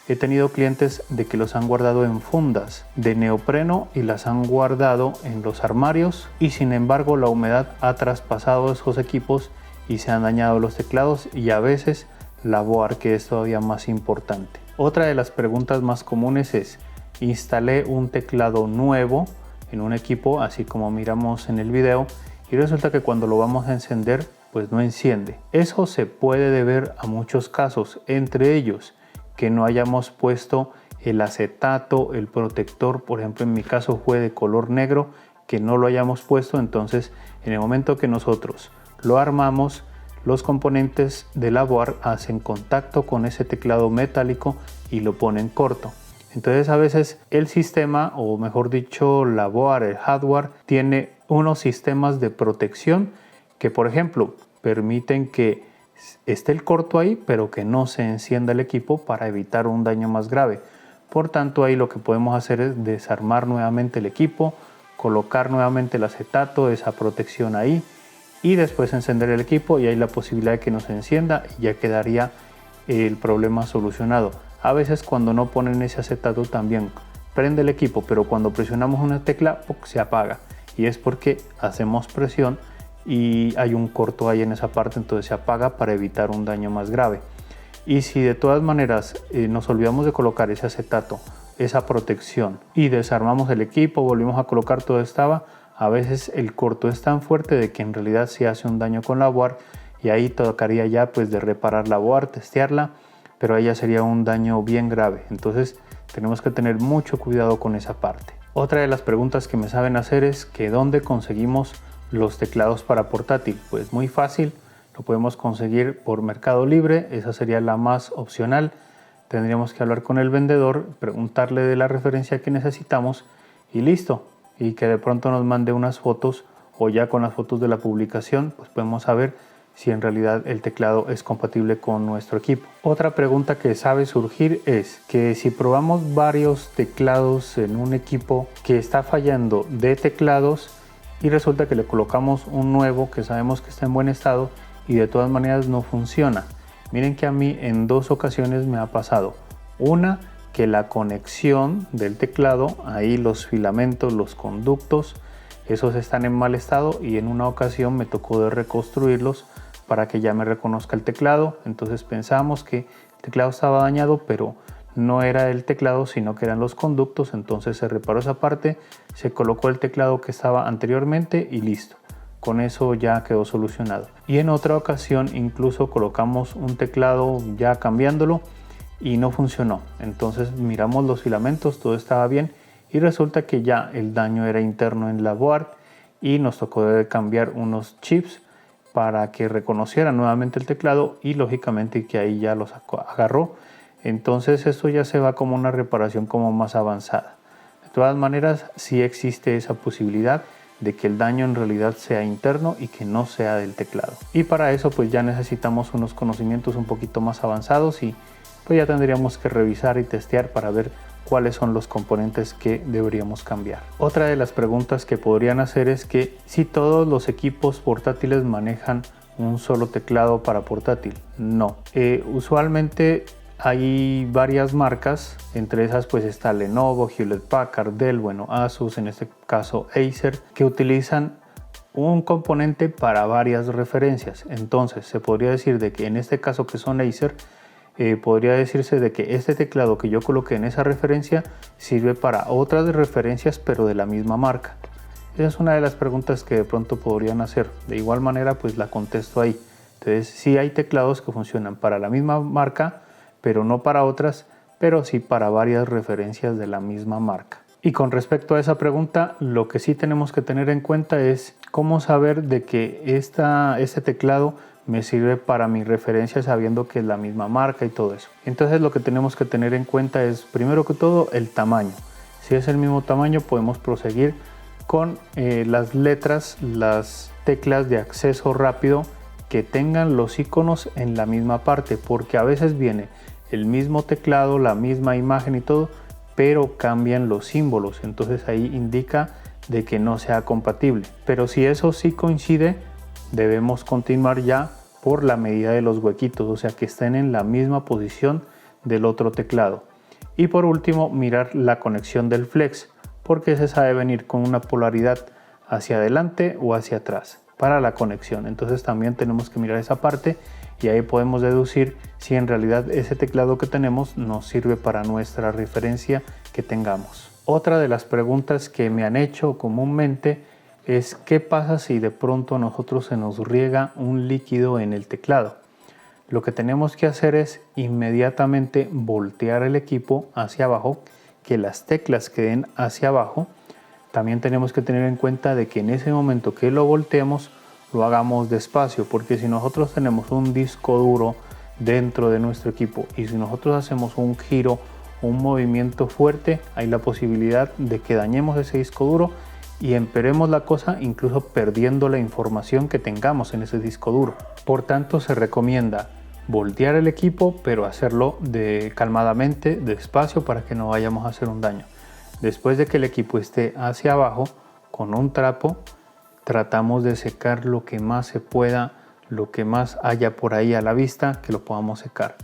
[SPEAKER 1] he tenido clientes de que los han guardado en fundas de neopreno y las han guardado en los armarios y sin embargo la humedad ha traspasado esos equipos y se han dañado los teclados y a veces la board, que es todavía más importante. Otra de las preguntas más comunes es: instalé un teclado nuevo en un equipo así como miramos en el video y resulta que cuando lo vamos a encender pues no enciende. Eso se puede deber a muchos casos, entre ellos que no hayamos puesto el acetato, el protector, por ejemplo en mi caso fue de color negro, que no lo hayamos puesto, entonces en el momento que nosotros lo armamos, los componentes de la board hacen contacto con ese teclado metálico y lo ponen corto. Entonces a veces el sistema, o mejor dicho la board, el hardware, tiene unos sistemas de protección que por ejemplo permiten que esté el corto ahí pero que no se encienda el equipo para evitar un daño más grave. Por tanto ahí lo que podemos hacer es desarmar nuevamente el equipo, colocar nuevamente el acetato, esa protección ahí y después encender el equipo y hay la posibilidad de que no se encienda y ya quedaría el problema solucionado. A veces cuando no ponen ese acetato también prende el equipo, pero cuando presionamos una tecla se apaga y es porque hacemos presión y hay un corto ahí en esa parte, entonces se apaga para evitar un daño más grave. Y si de todas maneras nos olvidamos de colocar ese acetato, esa protección y desarmamos el equipo, volvimos a colocar todo estaba, a veces el corto es tan fuerte de que en realidad se hace un daño con la board y ahí tocaría ya pues de reparar la board, testearla, pero ahí ya sería un daño bien grave. Entonces tenemos que tener mucho cuidado con esa parte. Otra de las preguntas que me saben hacer es que ¿dónde conseguimos los teclados para portátil? Pues muy fácil, lo podemos conseguir por Mercado Libre, esa sería la más opcional. Tendríamos que hablar con el vendedor, preguntarle de la referencia que necesitamos y listo. Y que de pronto nos mande unas fotos o ya con las fotos de la publicación pues podemos saber si en realidad el teclado es compatible con nuestro equipo. Otra pregunta que sabe surgir es que si probamos varios teclados en un equipo que está fallando de teclados y resulta que le colocamos un nuevo que sabemos que está en buen estado y de todas maneras no funciona. Miren que a mí en 2 ocasiones me ha pasado. Una, que la conexión del teclado, ahí los filamentos, los conductos, esos están en mal estado y en una ocasión me tocó de reconstruirlos para que ya me reconozca el teclado. Entonces pensamos que el teclado estaba dañado, pero no era el teclado sino que eran los conductos, entonces se reparó esa parte, se colocó el teclado que estaba anteriormente y listo. Con eso ya quedó solucionado. Y en otra ocasión incluso colocamos un teclado ya cambiándolo y no funcionó. Entonces miramos los filamentos, todo estaba bien y resulta que ya el daño era interno en la board y nos tocó cambiar unos chips para que reconociera nuevamente el teclado y lógicamente que ahí ya los agarró. Entonces esto ya se va como una reparación como más avanzada. De todas maneras sí existe esa posibilidad de que el daño en realidad sea interno y que no sea del teclado. Y para eso pues ya necesitamos unos conocimientos un poquito más avanzados y pues ya tendríamos que revisar y testear para ver cuáles son los componentes que deberíamos cambiar. Otra de las preguntas que podrían hacer es que si todos los equipos portátiles manejan un solo teclado para portátil. No, usualmente hay varias marcas, entre esas pues está Lenovo, Hewlett Packard, Dell, bueno, Asus, en este caso Acer, que utilizan un componente para varias referencias. Entonces se podría decir de que en este caso que son Acer, podría decirse de que este teclado que yo coloqué en esa referencia sirve para otras referencias pero de la misma marca. Esa es una de las preguntas que de pronto podrían hacer. De igual manera pues la contesto ahí. Entonces sí hay teclados que funcionan para la misma marca pero no para otras, pero sí para varias referencias de la misma marca. Y con respecto a esa pregunta, lo que sí tenemos que tener en cuenta es cómo saber de que este teclado me sirve para mi referencia sabiendo que es la misma marca y todo eso. Entonces lo que tenemos que tener en cuenta es primero que todo el tamaño. Si es el mismo tamaño podemos proseguir con las letras, las teclas de acceso rápido que tengan los iconos en la misma parte, porque a veces viene el mismo teclado, la misma imagen y todo, pero cambian los símbolos, entonces ahí indica de que no sea compatible. Pero si eso sí coincide, debemos continuar ya por la medida de los huequitos, o sea que estén en la misma posición del otro teclado. Y por último, mirar la conexión del flex, porque se sabe venir con una polaridad hacia adelante o hacia atrás para la conexión. Entonces también tenemos que mirar esa parte y ahí podemos deducir si en realidad ese teclado que tenemos nos sirve para nuestra referencia que tengamos. Otra de las preguntas que me han hecho comúnmente es qué pasa si de pronto a nosotros se nos riega un líquido en el teclado. Lo que tenemos que hacer es inmediatamente voltear el equipo hacia abajo, que las teclas queden hacia abajo. También tenemos que tener en cuenta de que en ese momento que lo volteemos lo hagamos despacio, porque si nosotros tenemos un disco duro dentro de nuestro equipo y si nosotros hacemos un giro, un movimiento fuerte, hay la posibilidad de que dañemos ese disco duro y empeoremos la cosa, incluso perdiendo la información que tengamos en ese disco duro. Por tanto, se recomienda voltear el equipo, pero hacerlo calmadamente, despacio, para que no vayamos a hacer un daño. Después de que el equipo esté hacia abajo, con un trapo, tratamos de secar lo que más se pueda, lo que más haya por ahí a la vista, que lo podamos secar.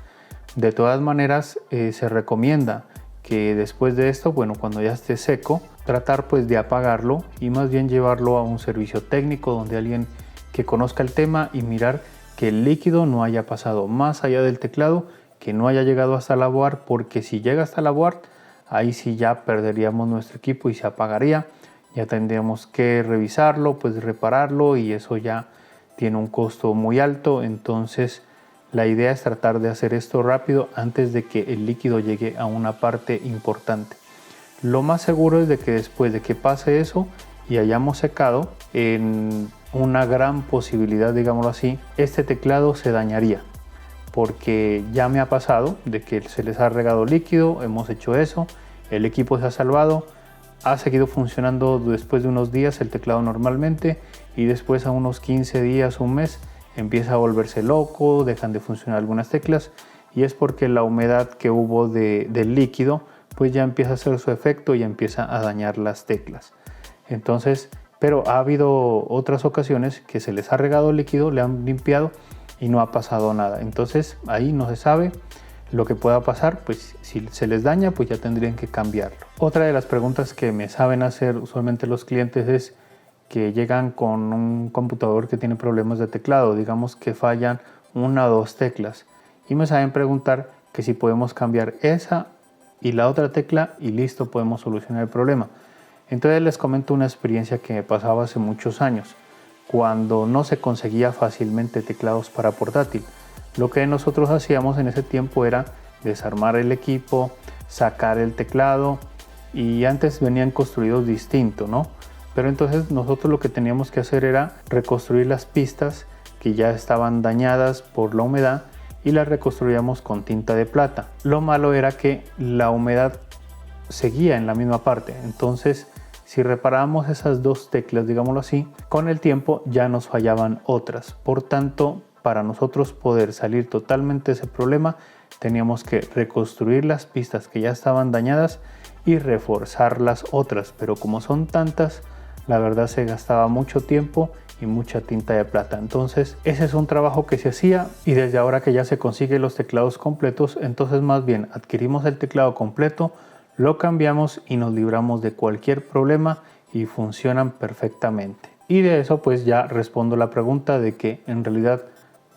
[SPEAKER 1] De todas maneras, se recomienda que después de esto, bueno, cuando ya esté seco, tratar pues de apagarlo y más bien llevarlo a un servicio técnico donde alguien que conozca el tema y mirar que el líquido no haya pasado más allá del teclado, que no haya llegado hasta la board, porque si llega hasta la board, ahí sí ya perderíamos nuestro equipo y se apagaría. Ya tendríamos que revisarlo, pues repararlo, y eso ya tiene un costo muy alto. Entonces la idea es tratar de hacer esto rápido antes de que el líquido llegue a una parte importante. Lo más seguro es de que después de que pase eso y hayamos secado, en una gran posibilidad, digámoslo así, este teclado se dañaría, porque ya me ha pasado de que se les ha regado líquido, hemos hecho eso, el equipo se ha salvado, ha seguido funcionando después de unos días el teclado normalmente, y después a unos 15 días, un mes, empieza a volverse loco, dejan de funcionar algunas teclas, y es porque la humedad que hubo del líquido pues ya empieza a hacer su efecto y empieza a dañar las teclas. Entonces, pero ha habido otras ocasiones que se les ha regado líquido, le han limpiado y no ha pasado nada. Entonces ahí no se sabe lo que pueda pasar, pues si se les daña pues ya tendrían que cambiarlo. Otra de las preguntas que me saben hacer usualmente los clientes es que llegan con un computador que tiene problemas de teclado, digamos que fallan una o dos teclas, y me saben preguntar que si podemos cambiar esa y la otra tecla y listo, podemos solucionar el problema. Entonces les comento una experiencia que me pasaba hace muchos años, cuando no se conseguía fácilmente teclados para portátil. Lo que nosotros hacíamos en ese tiempo era desarmar el equipo, sacar el teclado, y antes venían construidos distinto, ¿no? Pero entonces nosotros lo que teníamos que hacer era reconstruir las pistas que ya estaban dañadas por la humedad y las reconstruíamos con tinta de plata. Lo malo era que la humedad seguía en la misma parte, entonces si reparábamos esas dos teclas, digámoslo así, con el tiempo ya nos fallaban otras. Por tanto, para nosotros poder salir totalmente de ese problema, teníamos que reconstruir las pistas que ya estaban dañadas y reforzar las otras, pero como son tantas, la verdad se gastaba mucho tiempo y mucha tinta de plata. Entonces ese es un trabajo que se hacía, y desde ahora que ya se consiguen los teclados completos, entonces más bien adquirimos el teclado completo, lo cambiamos y nos libramos de cualquier problema y funcionan perfectamente. Y de eso pues ya respondo la pregunta de que en realidad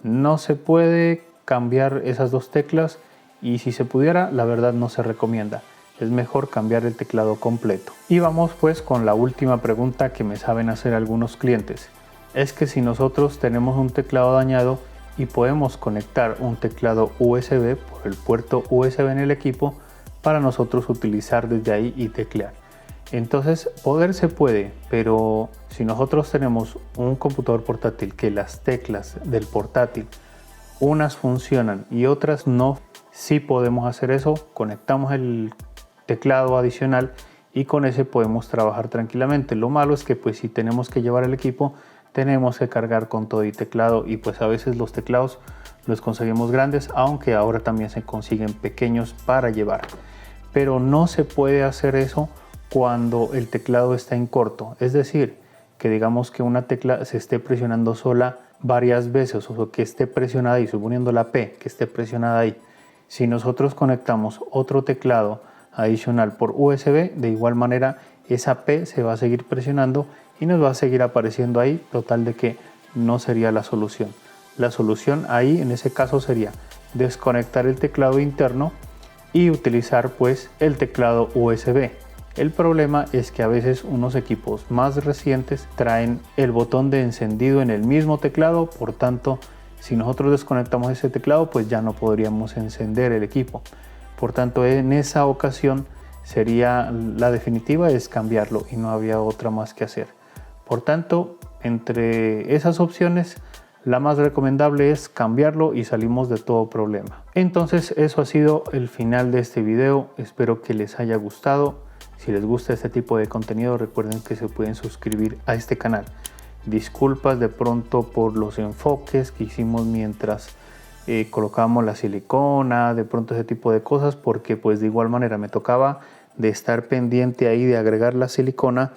[SPEAKER 1] no se puede cambiar esas dos teclas, y si se pudiera, la verdad no se recomienda. Es mejor cambiar el teclado completo. Y vamos pues con la última pregunta que me saben hacer algunos clientes. Es que si nosotros tenemos un teclado dañado y podemos conectar un teclado USB por el puerto USB en el equipo para nosotros utilizar desde ahí y teclear. Entonces poder se puede, pero si nosotros tenemos un computador portátil que las teclas del portátil unas funcionan y otras no, sí podemos hacer eso. Conectamos el teclado adicional y con ese podemos trabajar tranquilamente. Lo malo es que pues si tenemos que llevar el equipo, tenemos que cargar con todo y teclado, y pues a veces los teclados los conseguimos grandes, aunque ahora también se consiguen pequeños para llevar, pero no se puede hacer eso cuando el teclado está en corto, es decir, que digamos que una tecla se esté presionando sola varias veces, o que esté presionada ahí, suponiendo la P que esté presionada ahí. Si nosotros conectamos otro teclado adicional por USB, de igual manera esa P se va a seguir presionando y nos va a seguir apareciendo ahí, total de que no sería la solución. La solución ahí en ese caso sería desconectar el teclado interno y utilizar pues el teclado USB. El problema es que a veces unos equipos más recientes traen el botón de encendido en el mismo teclado, por tanto si nosotros desconectamos ese teclado pues ya no podríamos encender el equipo. Por tanto en esa ocasión sería la definitiva es cambiarlo y no había otra más que hacer. Por tanto, entre esas opciones la más recomendable es cambiarlo y salimos de todo problema. Entonces eso ha sido el final de este video, espero que les haya gustado. Si les gusta este tipo de contenido, recuerden que se pueden suscribir a este canal. Disculpas de pronto por los enfoques que hicimos mientras colocábamos la silicona, de pronto ese tipo de cosas, porque pues de igual manera me tocaba de estar pendiente ahí de agregar la silicona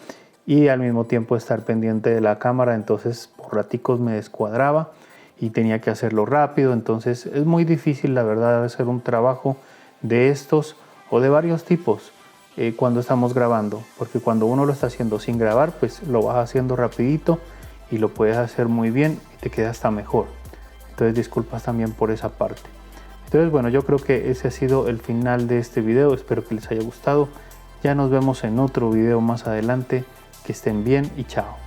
[SPEAKER 1] y al mismo tiempo estar pendiente de la cámara, entonces por raticos me descuadraba y tenía que hacerlo rápido, entonces es muy difícil la verdad hacer un trabajo de estos o de varios tipos cuando estamos grabando, porque cuando uno lo está haciendo sin grabar pues lo vas haciendo rapidito y lo puedes hacer muy bien y te queda hasta mejor. Entonces disculpas también por esa parte. Entonces bueno, yo creo que ese ha sido el final de este video, espero que les haya gustado. Ya nos vemos en otro video más adelante, que estén bien y chao.